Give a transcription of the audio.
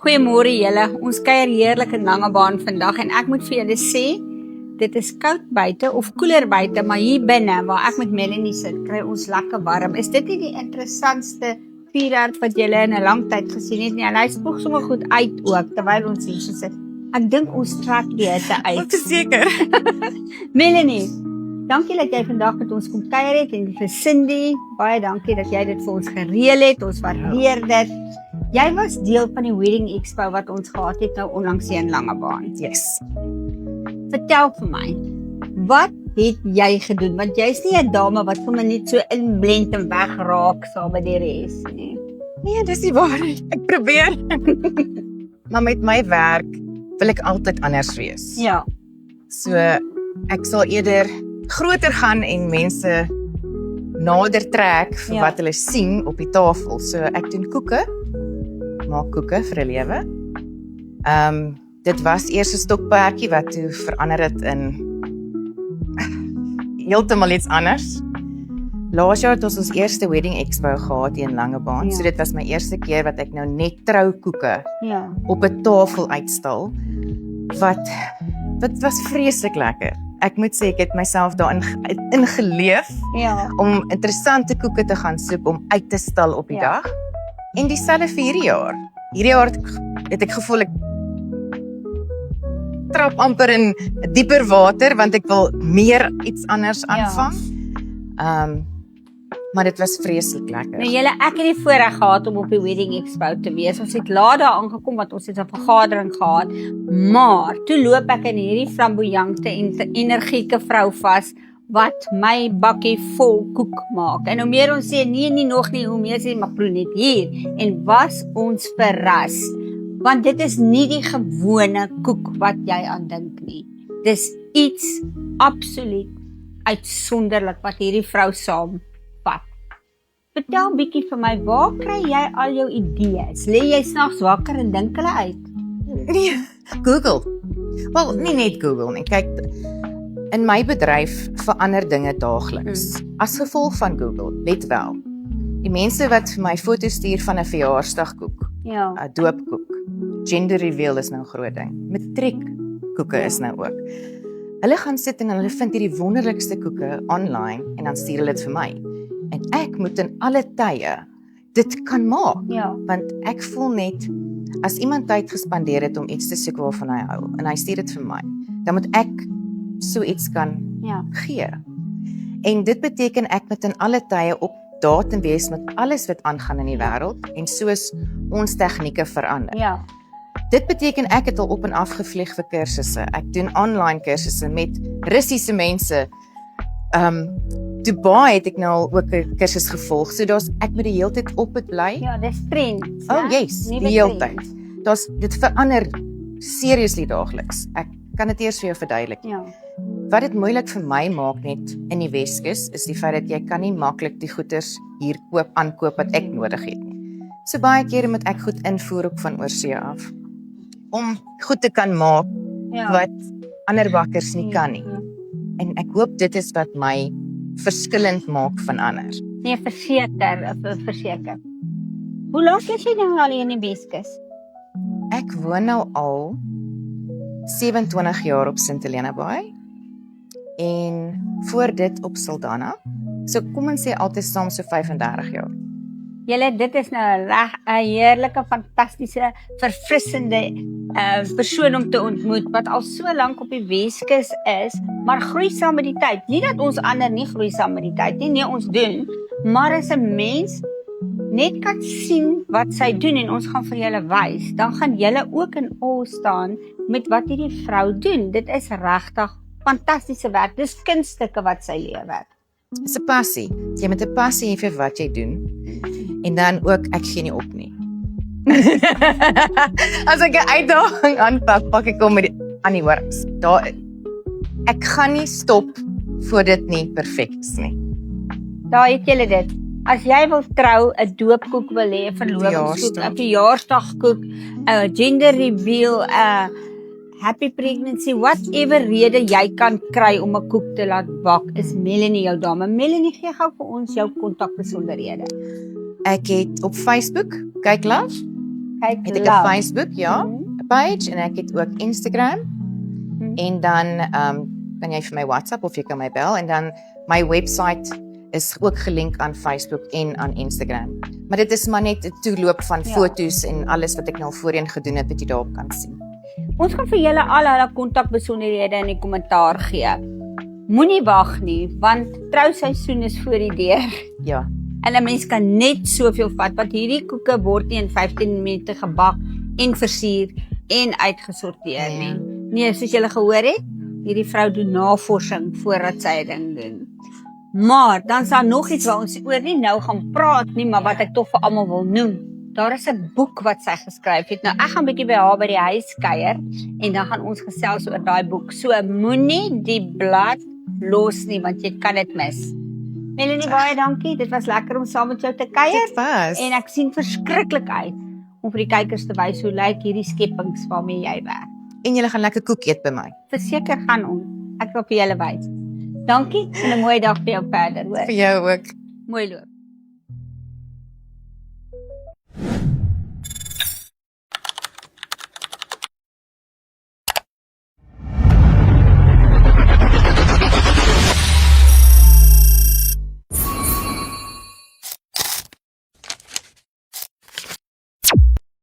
Goeiemôre julle, ons kuier heerlik in Langebaan vandag en ek moet vir julle sê, dit is koud buite of koeler buite, maar hier binne waar ek met Melanie sit, kry ons lekker warm. Is dit nie die interessantste vuurwerk wat julle in 'n lang tyd gesien het nie? En hy spoeg sommer goed uit ook terwyl ons hier so sit. Ek dink ons trek die hitte uit. Verseker. Melanie, dankie dat jy vandag met ons kom kuier het en vir Cindy, baie dankie dat jy dit vir ons gereël het. Ons waardeer dit. Jy was deel van die Wedding Expo wat ons gehad het nou onlangs hier in Langebaan. Yes. Vertel vir my, wat het jy gedoen? Want jy's nie 'n dame wat sommer net so inblend en wegraak saam met die res nie. Nee, dis nie waar nie. Ek probeer. Maar met my werk wil ek altyd anders wees. Ja. So ek sal eerder groter gaan en mense nader trek vir Ja. wat hulle sien op die tafel. So ek doen koeke. Maak koeke vir 'n lewe. Dit was eers 'n stokperdjie wat toe verander het in heeltemal iets anders. Laas jaar het ons eerste Wedding Expo gehad hier in Langebaan. Ja. So dit was my eerste keer wat ek nou net troukoeke Ja. op 'n tafel uitstal. Wat was vreeslik lekker. Ek moet sê ek het myself daarin ingeleef Ja. om interessante koeke te gaan soek om uit te stal op die Ja. dag. En dieselfde vir hierdie jaar. Hierdie jaar het ek gevoel ek trap amper in dieper water want ek wil meer iets anders aanvang. Maar dit was vreeslik lekker. Nou julle, ek het die voorreg gehad om op die Wedding Expo te wees. Ons het laat daar aangekom want ons het 'n vergadering gehad. Maar toe loop ek in hierdie flamboyante en energieke vrou vas wat my bakkie vol koek maak. En hoe meer ons sê nee nog nie, hoe meer sê maar proe net hier. En was ons verras. Want dit is nie die gewone koek wat jy aan dink nie. Dis iets absoluut uitsonderlik wat hierdie vrou saam vat. Vertel bietjie vir my, waar kry jy al jou idees? Lê jy snags wakker en dink hulle uit? Nee, Google. Wel, nie net Google nie. Kyk, in my bedryf verander dinge daagliks. As gevolg van Google, let wel. Die mense wat vir my foto's stuur van 'n verjaarsdagkoek, Ja. 'n doopkoek, gender reveal is nou 'n groot ding. Matriekkoeke is nou ook. Hulle gaan sit en hulle vind hierdie wonderlikste koeke online en dan stuur hulle dit vir my. En ek moet in alle tye dit kan maak. Ja. Want ek voel net, as iemand tyd gespandeer het om iets te soek waarvan hy hou, en hy stuur dit vir my, dan moet ek so iets kan Ja. gee. En dit beteken ek moet in alle tye op datum wees met alles wat aangaan in die wêreld, en soos ons tegnieke verander. Ja. Dit beteken ek het al op en af gevlieg vir kursusse. Ek doen online kursusse met Russiese mense. Dubai het ek nou al ook 'n kursus gevolg. So ek moet die hele tyd op dit bly. Ja, dis trend. Oh yes, die hele tyd. Dit verander seriously daagliks. Ek kan dit eers vir jou verduidelik. Ja. Wat dit moeilik vir my maak net in die Weskus is die feit dat jy kan nie maklik die goeders hier aankoop wat ek nodig het nie. So baie kere moet ek goed invoer ook van oorsee af om goed te kan maak Ja. wat ander bakkers nie kan nie. En ek hoop dit is wat my verskillend maak van ander. Nee, verseker. Hoe lank is jy nou al hier in die Weskus? Ek woon nou al 27 jaar op St Helena Bay en voor dit op Saldanha. So kom ons sê altyd saam so 35 jaar. Julle, dit is nou 'n heerlike, fantastiese, verfrissende persoon om te ontmoet wat al so lank op die Weskus is, maar groei saam met die tyd. Nie dat ons ander nie groei saam met die tyd nie, nee, ons doen, maar as 'n mens net kan sien wat sy doen en ons gaan vir julle wys, dan gaan julle ook in awe staan met wat hierdie vrou doen. Dit is regtig fantastiese werk. Dis kunststukke wat sy lewer. Dis 'n passie. Jy moet 'n passie hê vir wat jy doen. En dan ook ek gee nie op nie. As ek 'n uitdaging aanpak, pak ek hom aan die horings. Ek gaan nie stop voor dit nie perfek is nie. Daar het julle dit. As jy wil trou, 'n doopkoek wil hê, 'n verlovingskoek, 'n verjaarsdagkoek, 'n gender reveal, 'n happy pregnancy, whatever rede jy kan kry om 'n koek te laat bak, is Melanie jou dame. Melanie, gee gou vir ons jou kontakbesonderhede. Ek het op Facebook, kyk love, Kyk, Het ek 'n love. Facebook, ja, 'n page en ek het ook Instagram. En dan kan jy vir my WhatsApp of jy kan my bel en dan my website is ook gelink aan Facebook en aan Instagram. Maar dit is maar net 'n toeloop van foto's en alles wat ek nou voorheen gedoen het wat jy daarop kan sien. Ons gaan vir julle al hulle kontakbesonderhede in die kommentaar gee. Moenie wag nie, want trouseisoen is voor die deur. Ja. En 'n mens kan net soveel vat, want hierdie koeke word nie in 15 minute gebak en versier en uitgesorteer nie. Nee, soos julle gehoor het, hierdie vrou doen navorsing voordat sy 'n ding doen. Maar dan is daar nog iets wat ons oor nie nou gaan praat nie, maar wat ek tog vir almal wil noem. Daar is 'n boek wat sy geskryf het. Nou ek gaan bietjie by haar by die huis kuier en dan gaan ons gesels oor daai boek. So moenie die blad los nie, want jy kan dit mis. Melanie, baie dankie. Dit was lekker om saam met jou te kuier. Dit was. En ek sien verskriklik uit om vir die kykers te wys hoe lyk hierdie skepings waarmee jy werk. En jy gaan lekker koek eet by my. Verseker gaan ons. Ek wil vir julle wys. Dankie en 'n mooi dag vir jou verder, hoor. Vir jou ook. Mooi loop.